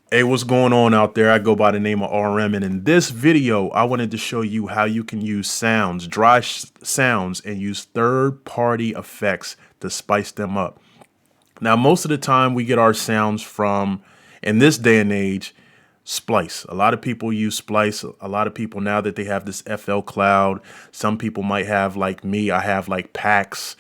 Hey, what's going on out there? I go by the name of RM, and in this video, I wanted to show you how you can use sounds, sounds, and use third-party effects to spice them up. Now, most of the time, we get our sounds from, in this day and age, Splice. A lot of people use Splice. A lot of people, now that they have this FL Cloud, some people might have, like me, I have like packs.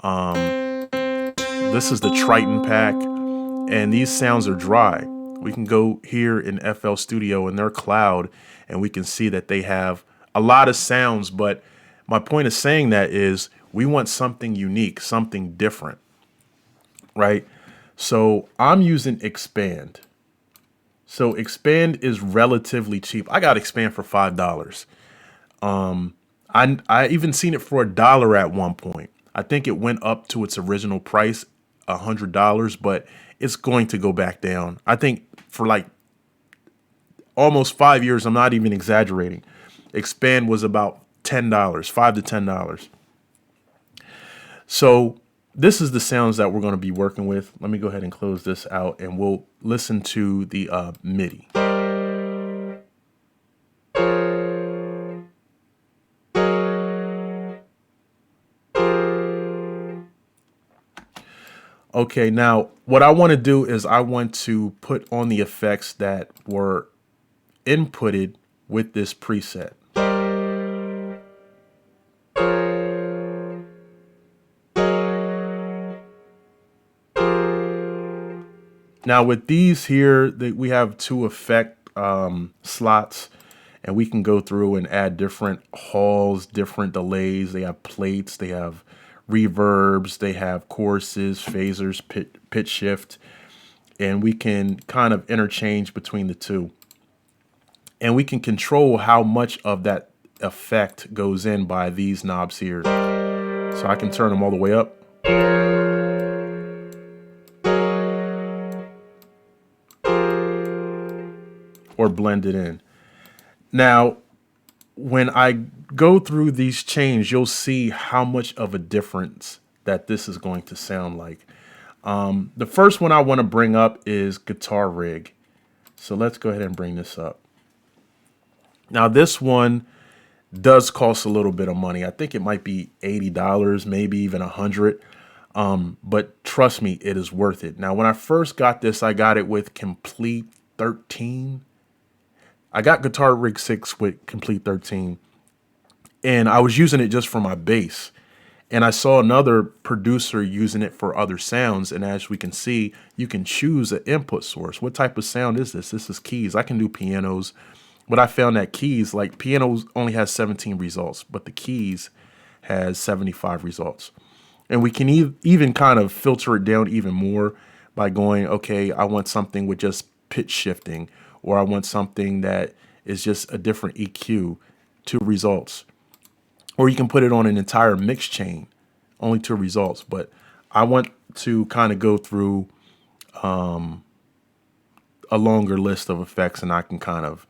This is the Triton pack, and these sounds are dry. We can go here in FL Studio in their cloud, and we can see that they have a lot of sounds. But my point of saying that is we want something unique, something different, right? So I'm using Expand. So Expand is relatively cheap. I got Expand for $5. I even seen it for $1 at one point. I think it went up to its original price, $100, but it's going to go back down. I think for like almost 5 years, I'm not even exaggerating, Expand was about $10, $5 to $10. So this is the sounds that we're going to be working with. Let me go ahead and close this out, and we'll listen to the MIDI. Okay, now what I want to do is I want to put on the effects that were inputted with this preset. Now with these here, we have two effect slots, and we can go through and add different halls, different delays. They have plates, they have reverbs, they have choruses, phasers, pitch shift, and we can kind of interchange between the two. And we can control how much of that effect goes in by these knobs here. So I can turn them all the way up. Or blend it in. Now, when I go through these chains, you'll see how much of a difference that this is going to sound like. The first one I want to bring up is Guitar Rig. So let's go ahead and bring this up. Now this one does cost a little bit of money. I think it might be $80, maybe even $100. But trust me, it is worth it. Now, when I first got this, I got it with Complete 13. I got Guitar Rig 6 with Complete 13, and I was using it just for my bass. And I saw another producer using it for other sounds. And as we can see, you can choose an input source. What type of sound is this? This is keys. I can do pianos, but I found that keys, like pianos only has 17 results, but the keys has 75 results. And we can even kind of filter it down even more by going, okay, I want something with just pitch shifting, or I want something that is just a different EQ, two results. Or you can put it on an entire mix chain, only two results. But I want to kind of go through a longer list of effects, and I can kind of,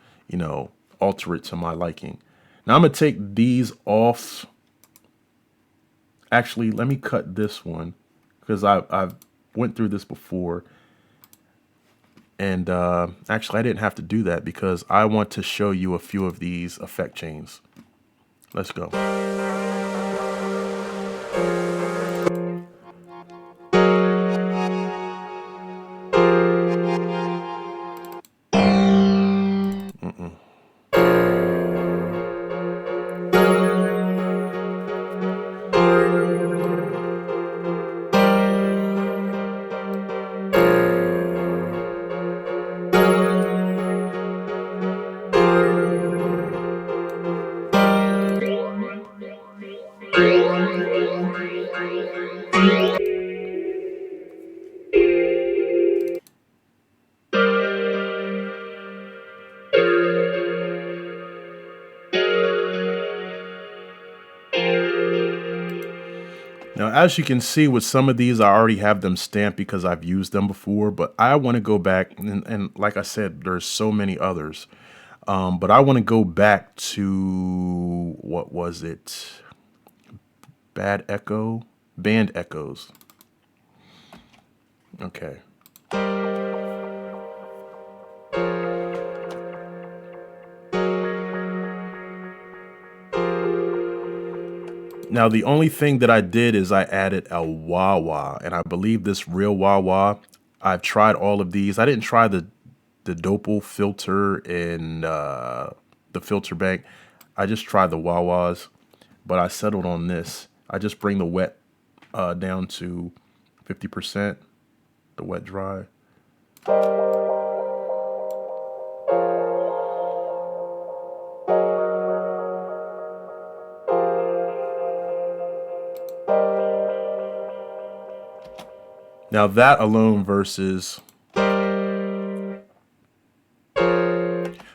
alter it to my liking. Now I'm going to take these off. Actually, let me cut this one because I've went through this before. And actually, I didn't have to do that because I want to show you a few of these effect chains. Let's go. Now, as you can see with some of these, I already have them stamped because I've used them before, but I want to go back and like I said, there's so many others. But I want to go back to, what was it? Band Echoes. Okay. Now, the only thing that I did is I added a wah wah, and I believe this real wah wah. I've tried all of these. I didn't try the Doppel filter and the filter bank. I just tried the wah wahs, but I settled on this. I just bring the wet down to 50%, the wet dry. Now that alone versus, but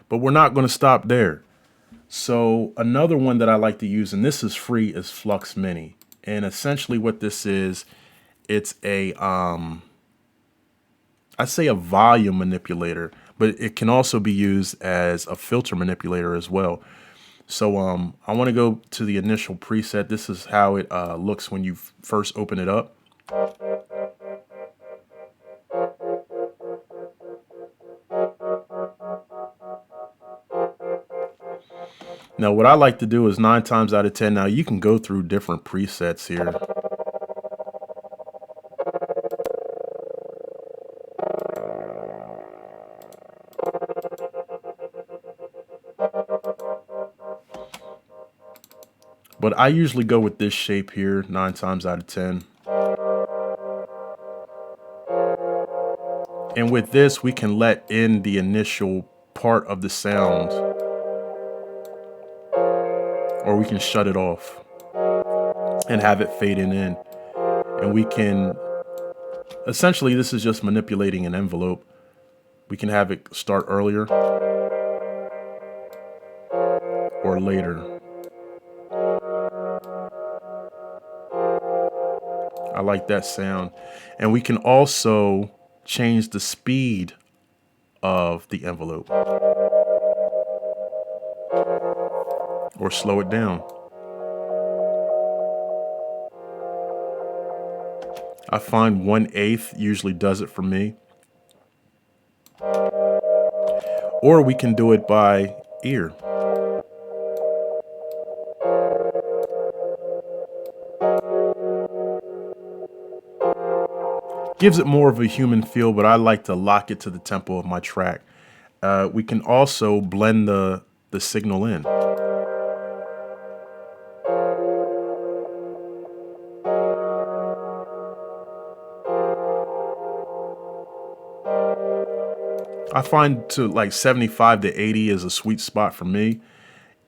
we're not going to stop there. So another one that I like to use, and this is free, is Flux Mini. And essentially what this is, it's a I say a volume manipulator, but it can also be used as a filter manipulator as well. So I want to go to the initial preset. This is how it looks when you first open it up. Now, what I like to do is 9 times out of 10, now you can go through different presets here. But I usually go with this shape here 9 times out of 10. And with this, we can let in the initial part of the sound, or we can shut it off and have it fading in. And we can, essentially, this is just manipulating an envelope. We can have it start earlier or later. I like that sound. And we can also change the speed of the envelope or slow it down. I find 1/8 usually does it for me. Or we can do it by ear. Gives it more of a human feel, but I like to lock it to the tempo of my track. We can also blend the signal in. I find to like 75 to 80 is a sweet spot for me.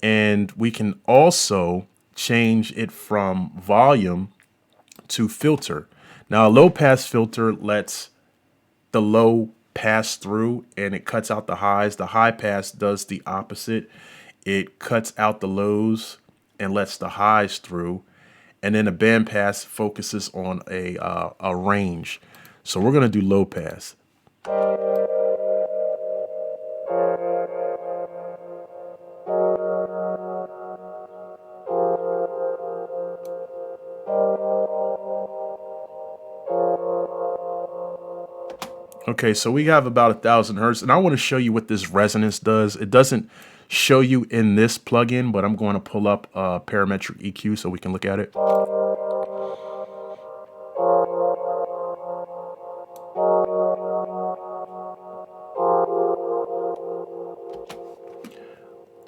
And we can also change it from volume to filter. Now, a low pass filter lets the low pass through and it cuts out the highs. The high pass does the opposite. It cuts out the lows and lets the highs through. And then a band pass focuses on a range. So we're going to do low pass. Okay, so we have about 1,000 hertz, and I want to show you what this resonance does. It doesn't show you in this plugin, but I'm going to pull up parametric EQ so we can look at it.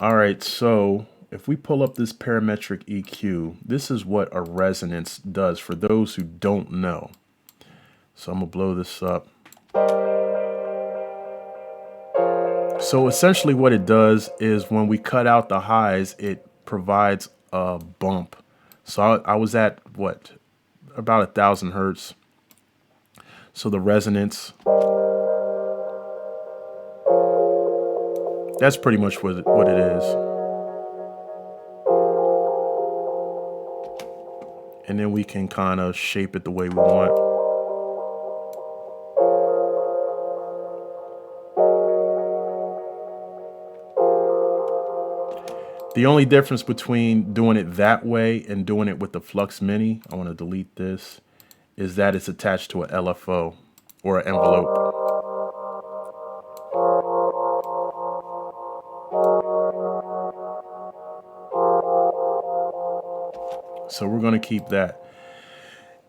All right, so if we pull up this parametric EQ, this is what a resonance does for those who don't know. So I'm gonna blow this up. So essentially what it does is when we cut out the highs, it provides a bump. So I was at what, about 1,000 hertz. So the resonance, that's pretty much what it is. And then we can kind of shape it the way we want. The only difference between doing it that way and doing it with the Flux Mini, I want to delete this, is that it's attached to an LFO or an envelope. So we're going to keep that.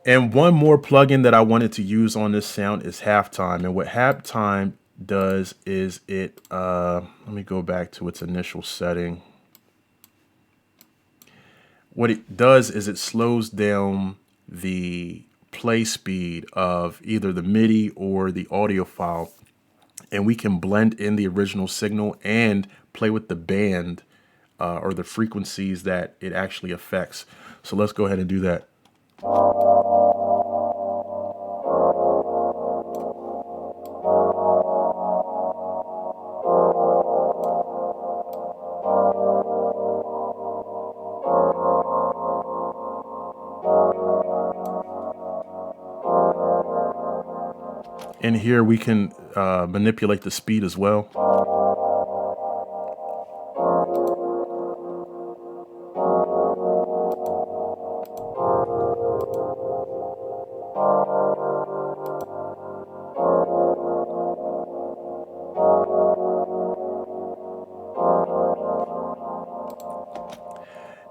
And one more plugin that I wanted to use on this sound is Halftime. And what Halftime does is let me go back to its initial setting. What it does is it slows down the play speed of either the MIDI or the audio file, and we can blend in the original signal and play with the band or the frequencies that it actually affects. So let's go ahead and do that. In here, we can manipulate the speed as well.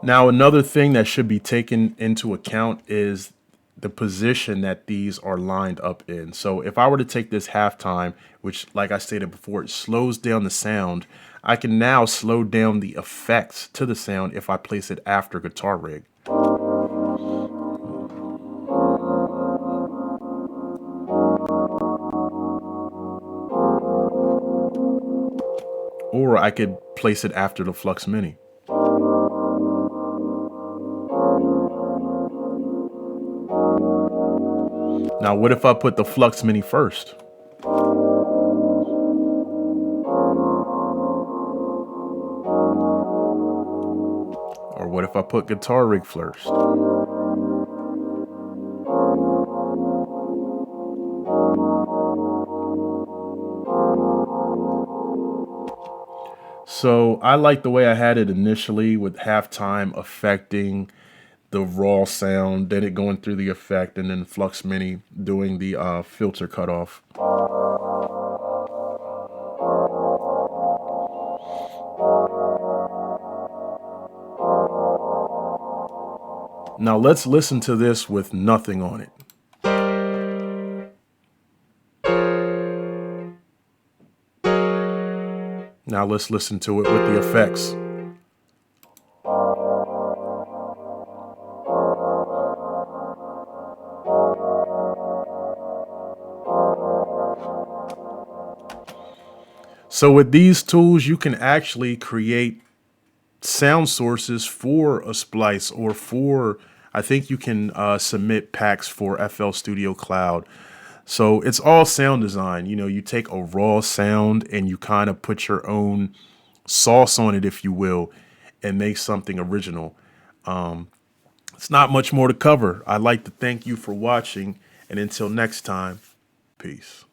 Now, another thing that should be taken into account is the position that these are lined up in. So if I were to take this Halftime, which like I stated before, it slows down the sound, I can now slow down the effects to the sound if I place it after Guitar Rig. Or I could place it after the Flux Mini. Now, what if I put the Flux Mini first? Or what if I put Guitar Rig first? So I like the way I had it initially with Halftime affecting the raw sound, then it going through the effect, and then Flux Mini doing the filter cutoff. Now let's listen to this with nothing on it. Now let's listen to it with the effects. So with these tools, you can actually create sound sources for a splice or for, I think you can submit packs for FL Studio Cloud. So it's all sound design. You know, you take a raw sound and you kind of put your own sauce on it, if you will, and make something original. It's not much more to cover. I'd like to thank you for watching, and until next time, peace.